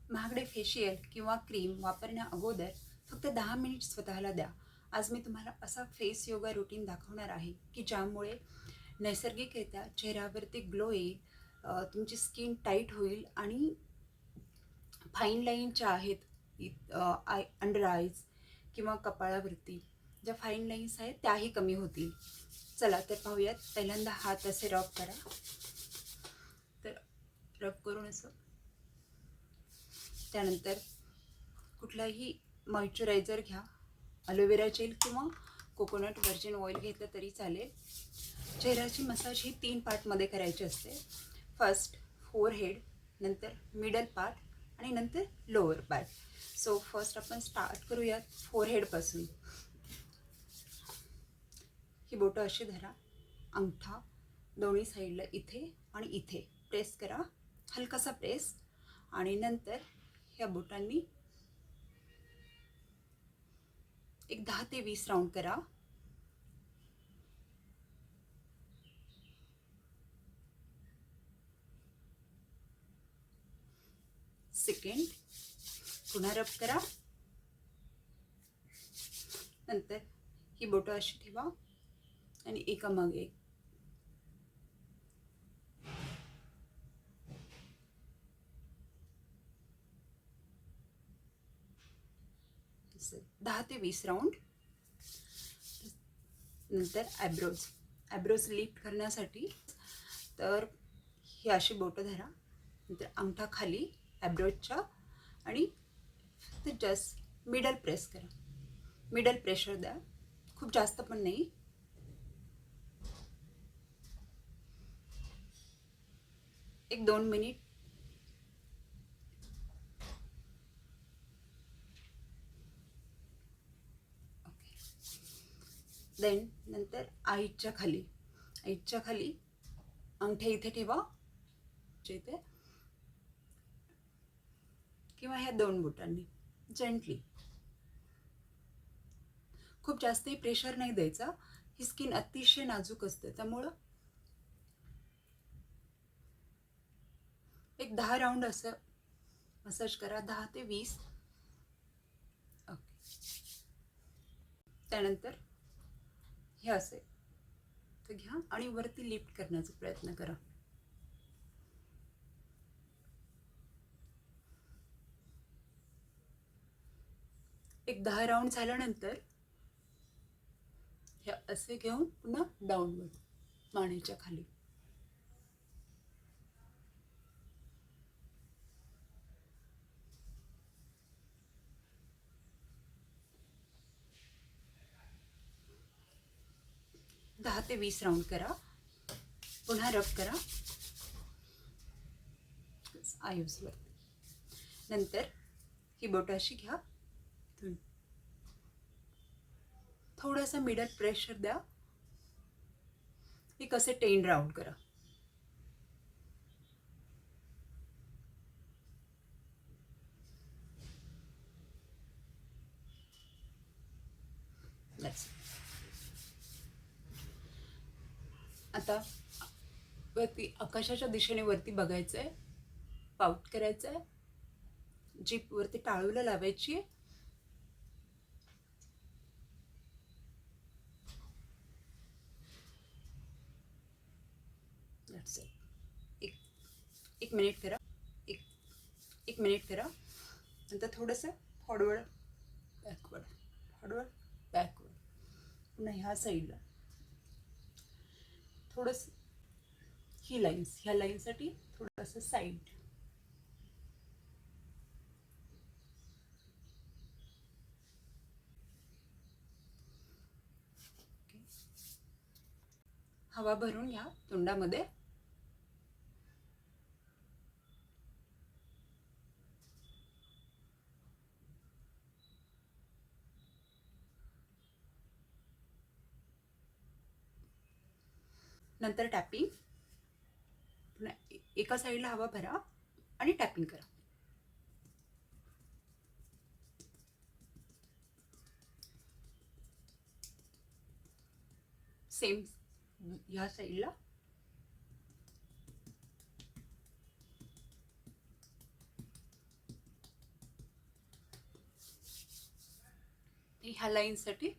महागडे फेशियल किंवा क्रीम वापरण्या अगोदर फक्त 10 मिनिट स्वतःला द्या. आज मी तुम्हाला असा फेस योगा रुटीन दाखवणार आहे की ज्यामुळे नैसर्गिकरित्या चेहऱ्यावरती ग्लो येईल, तुमची स्किन टाईट होईल आणि फाईन लाईन ज्या आहेत अंडर आईज किंवा कपाळावरती ज्या फाईन लाईन्स आहेत त्याही कमी होतील. चला तर पाहूयात. पहिल्यांदा हात असे रब करा. तर रब करून असं, त्यानंतर कुठलाही मॉइश्चरायझर घ्या. ॲलोवेरा जेल किंवा कोकोनट व्हर्जिन ऑइल घेतलं तरी चालेल. चेहऱ्याची मसाज ही 3 पार्टमध्ये करायची असते. फर्स्ट फोरहेड, नंतर मिडल पार्ट आणि नंतर लोअर पार्ट. सो फर्स्ट आपण स्टार्ट करूयात फोरहेडपासून. ही बोटं अशी धरा. अंगठा दोन्ही साईडला इथे आणि इथे प्रेस करा, हलकासा प्रेस. आणि नंतर ह्या बोटांनी एक 10 ते 20 राऊंड करा. सेकंड, पुन्हा रब करा. नंतर ही बोटं अशी ठेवा आणि एकामागे एक. दहा ते 20 राऊंड. नंतर ॲब्रोज लिफ्ट करण्यासाठी तर ही अशी बोटं धरा. नंतर अंगठा खाली ॲब्रोजच्या आणि ते जस्ट मिडल प्रेस करा. मिडल प्रेशर द्या, खूप जास्त पण नाही. एक 2 मिनिट. ओके. देन नंतर आईच्या खाली अंगठे इथे ठेवा इथे, किंवा ह्या 2 बोटांनी जेंटली. खूप जास्तही प्रेशर नाही द्यायचा. ही स्किन अतिशय नाजूक असते, त्यामुळं एक 10 राऊंड असं मसाज करा, 10 ते 20. ओके. त्यानंतर हे असे तर घ्या आणि वरती लिफ्ट करण्याचा प्रयत्न करा. एक 10 राऊंड झाल्यानंतर हे असे घेऊन पुन्हा डाऊनवर्ड मानेच्या खाली. दहा ते 20 राऊंड करा. पुन्हा रब करा आयुसवर. नंतर ही बोट अशी घ्या, थोडासा मिडल प्रेशर द्या. एक असे 10 राऊंड करा. आता वरती आकाशाच्या दिशेने वरती बघायचं आहे, पाऊट करायचं आहे, जीप वरती टाळूला लावायची आहे. एक एक मिनिट करा. एक मिनिट करा. नंतर थोडंसं फॉरवर्ड बॅकवर्ड. पुन्हा ह्या साईडला थोडंसं ह्या लाईनसाठी थोडंसं साईड. हवा भरून घ्या तोंडामध्ये. नंतर टॅपिंग. एका साईडला हवा भरा आणि टॅपिंग करा. सेम ह्या साईडला. ह्या लाईनसाठी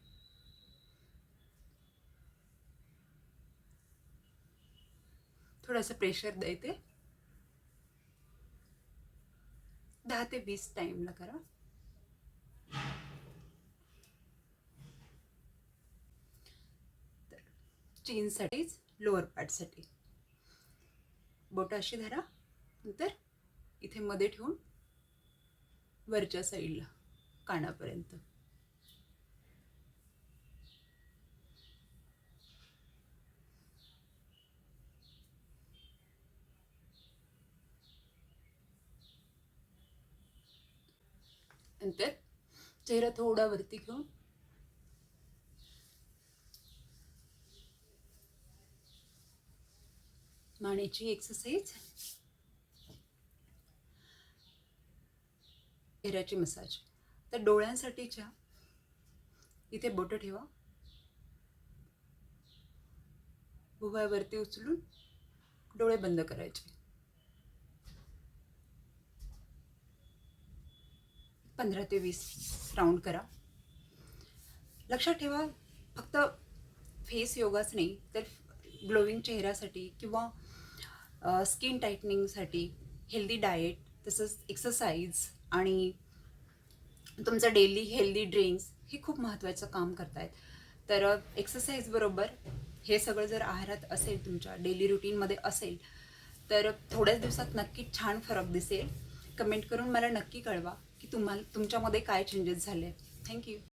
थोडंसं प्रेशर द्यायचे. 10 ते 20 टाईमला करा. तर चीनसाठीच लोअर पार्टसाठी बोट अशी धरा, नंतर इथे मध्ये ठेवून वरच्या साईडला कानापर्यंत. नंतर चेहरा थोडा वरती घेऊन मानेची एक्सरसाइज, चेहऱ्याची मसाज. तर डोळ्यांसाठीच्या इथे बोटं ठेवा, भुवयावरती उचलून डोळे बंद करायचे. 15 ते 20 राऊंड करा. लक्षात ठेवा, फक्त फेस योगाच नाही तर ग्लोविंग चेहऱ्यासाठी किंवा स्किन टाईटनिंगसाठी हेल्दी डाएट, तसंच एक्सरसाइज आणि तुमचं डेली हेल्दी ड्रिंक्स हे खूप महत्त्वाचं काम करत आहेत. तर एक्सरसाइजबरोबर हे सगळं जर आहारात असेल, तुमच्या डेली रुटीनमध्ये असेल, तर थोड्याच दिवसात नक्की छान फरक दिसेल. कमेंट करून मला नक्की कळवा की तुमच्यामध्ये काय चेंजेस झाले. थँक्यू.